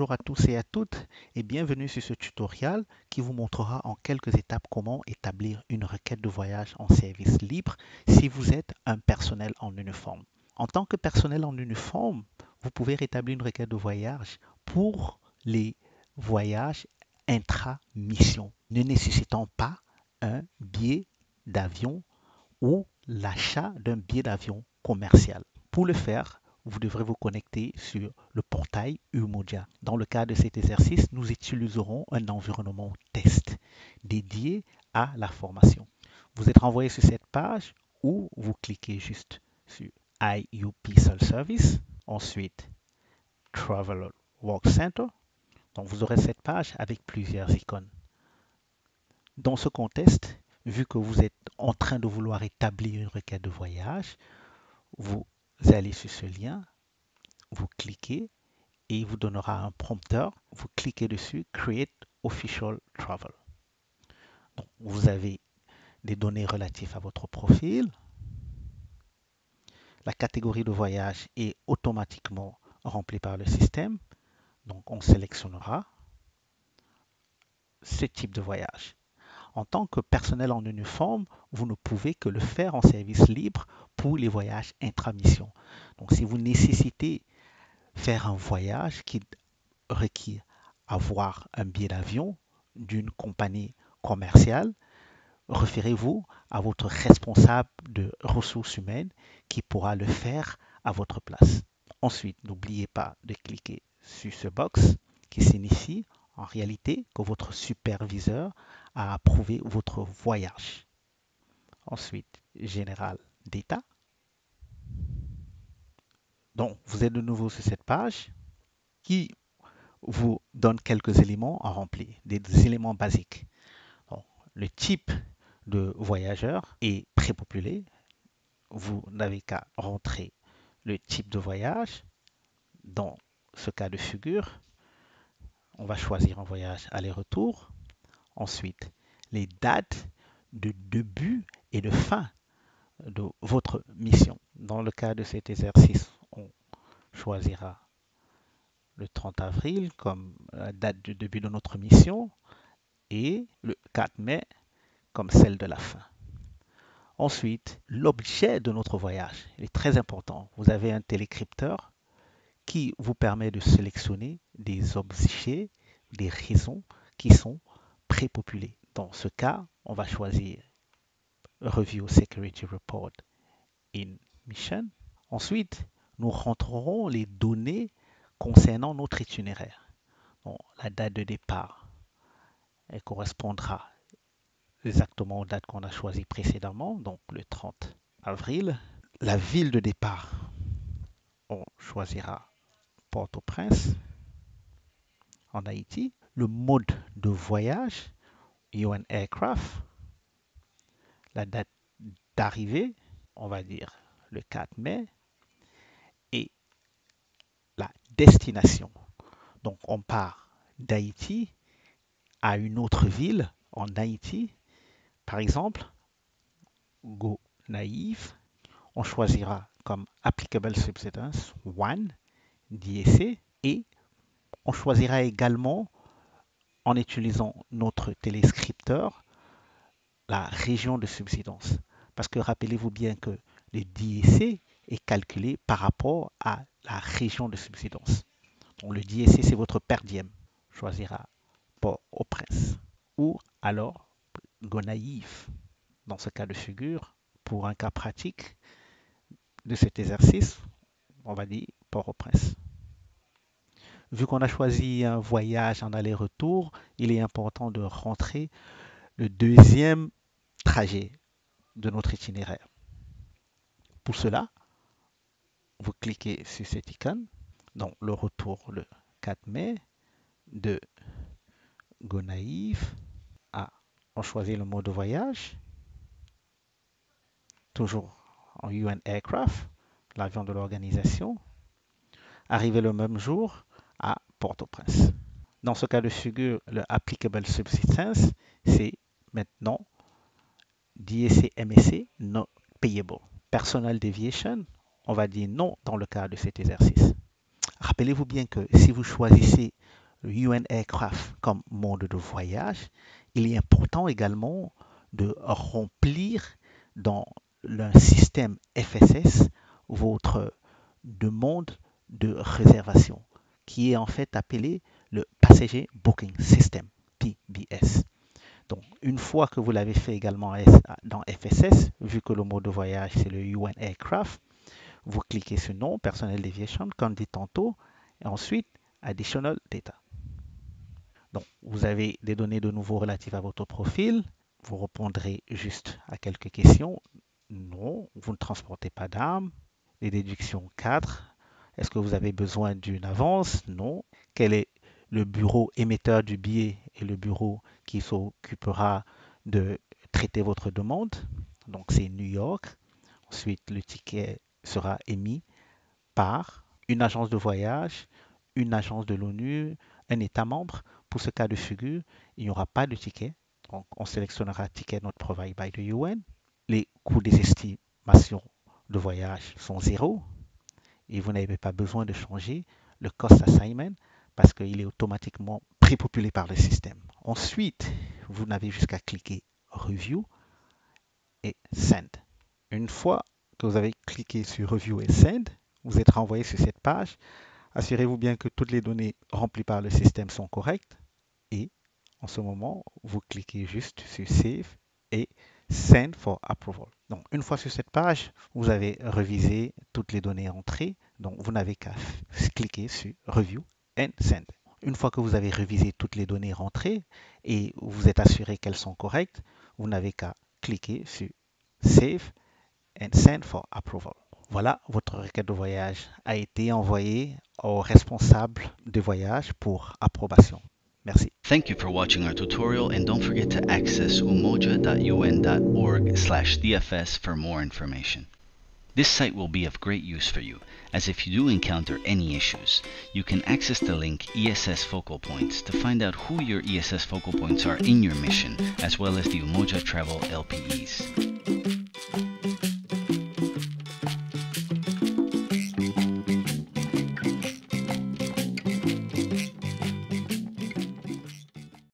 bonjour à tous et à toutes et bienvenue sur ce tutoriel qui vous montrera en quelques étapes comment établir une requête de voyage en service libre si vous êtes un personnel en uniforme. En tant que personnel en uniforme, vous pouvez rétablir une requête de voyage pour les voyages intra-mission, ne nécessitant pas un billet d'avion ou l'achat d'un billet d'avion commercial. Pour le faire, vous devrez vous connecter sur le portail Umoja. Dans le cas de cet exercice, nous utiliserons un environnement test dédié à la formation. Vous êtes renvoyé sur cette page où vous cliquez juste sur IUP Self-Service, ensuite Travel Work Center. Donc vous aurez cette page avec plusieurs icônes. Dans ce contexte, vu que vous êtes en train de vouloir établir une requête de voyage, vous allez sur ce lien, vous cliquez et il vous donnera un prompteur. Vous cliquez dessus, Create Official Travel. Donc, vous avez des données relatives à votre profil. La catégorie de voyage est automatiquement remplie par le système. Donc, on sélectionnera ce type de voyage. En tant que personnel en uniforme, vous ne pouvez que le faire en service libre pour les voyages intra-mission. Donc, si vous nécessitez faire un voyage qui requiert avoir un billet d'avion d'une compagnie commerciale, référez-vous à votre responsable de ressources humaines qui pourra le faire à votre place. Ensuite, n'oubliez pas de cliquer sur ce box qui signifie en réalité que votre superviseur a approuvé votre voyage. Ensuite, Général d'état. Donc, vous êtes de nouveau sur cette page qui vous donne quelques éléments à remplir, des éléments basiques. Donc, le type de voyageur est prépopulé. Vous n'avez qu'à rentrer le type de voyage. Dans ce cas de figure, on va choisir un voyage aller-retour. Ensuite, les dates de début et de fin de votre mission. Dans le cas de cet exercice, on choisira le 30 avril comme date de début de notre mission et le 4 mai comme celle de la fin. Ensuite, l'objet de notre voyage est très important. Vous avez un télécrypteur qui vous permet de sélectionner des objets, des raisons qui sont prépopulées. Dans ce cas, on va choisir Review Security Report in Mission. Ensuite, nous rentrerons les données concernant notre itinéraire. Donc, la date de départ, elle correspondra exactement aux dates qu'on a choisies précédemment, donc le 30 avril. La ville de départ, on choisira Port-au-Prince en Haïti. Le mode de voyage, UN Aircraft. La date d'arrivée, on va dire le 4 mai. Et la destination. Donc on part d'Haïti à une autre ville en Haïti. Par exemple, Go Naïve. On choisira comme Applicable Subsistence One, DSC, et on choisira également, en utilisant notre téléscripteur, la région de subsidence. Parce que rappelez-vous bien que le DSC est calculé par rapport à la région de subsidence. Donc le DSC, c'est votre per diem. On choisira Port-au-Prince. Ou alors Gonaïve. Dans ce cas de figure, pour un cas pratique de cet exercice, on va dire Port-au-Prince. Vu qu'on a choisi un voyage en aller-retour, il est important de rentrer le deuxième trajet de notre itinéraire. Pour cela, vous cliquez sur cette icône, donc le retour le 4 mai de Gonaïve à, on choisit le mode de voyage, toujours en UN Aircraft, l'avion de l'organisation, arrivé le même jour à Port-au-Prince. Dans ce cas de figure, le Applicable Subsistence, c'est maintenant DSC MSC Not Payable. Personal Deviation, on va dire non dans le cas de cet exercice. Rappelez-vous bien que si vous choisissez le UN Aircraft comme mode de voyage, il est important également de remplir dans le système FSS votre demande de réservation, qui est en fait appelé le Passenger Booking System, PBS. Donc, une fois que vous l'avez fait également dans FSS, vu que le mode de voyage c'est le UN Aircraft, vous cliquez sur nom, Personnel Aviation, comme dit tantôt, et ensuite Additional Data. Donc, vous avez des données de nouveau relatives à votre profil. Vous répondrez juste à quelques questions. Non, vous ne transportez pas d'armes. Les déductions cadres. Est-ce que vous avez besoin d'une avance? Non. Quel est le bureau émetteur du billet et le bureau qui s'occupera de traiter votre demande? Donc, c'est New York. Ensuite, le ticket sera émis par une agence de voyage, une agence de l'ONU, un État membre. Pour ce cas de figure, il n'y aura pas de ticket. Donc, on sélectionnera ticket not provided by the UN. Les coûts des estimations de voyage sont zéro et vous n'avez pas besoin de changer le cost assignment parce qu'il est automatiquement prépopulé par le système. Ensuite, vous n'avez jusqu'à cliquer Review et Send. Une fois que vous avez cliqué sur Review et Send, vous êtes renvoyé sur cette page. Assurez-vous bien que toutes les données remplies par le système sont correctes et en ce moment, vous cliquez juste sur Save et Send for Approval. Donc, une fois sur cette page, vous avez révisé toutes les données entrées. Donc, vous n'avez qu'à cliquer sur Review and Send. Une fois que vous avez révisé toutes les données rentrées et vous êtes assuré qu'elles sont correctes, vous n'avez qu'à cliquer sur Save and Send for Approval. Voilà, votre requête de voyage a été envoyée au responsable de voyage pour approbation. Merci. Thank you for watching our tutorial, and don't forget to access umoja.un.org/dfs for more information. This site will be of great use for you, as if you do encounter any issues, you can access the link ESS Focal Points to find out who your ESS focal points are in your mission, as well as the Umoja Travel LPEs.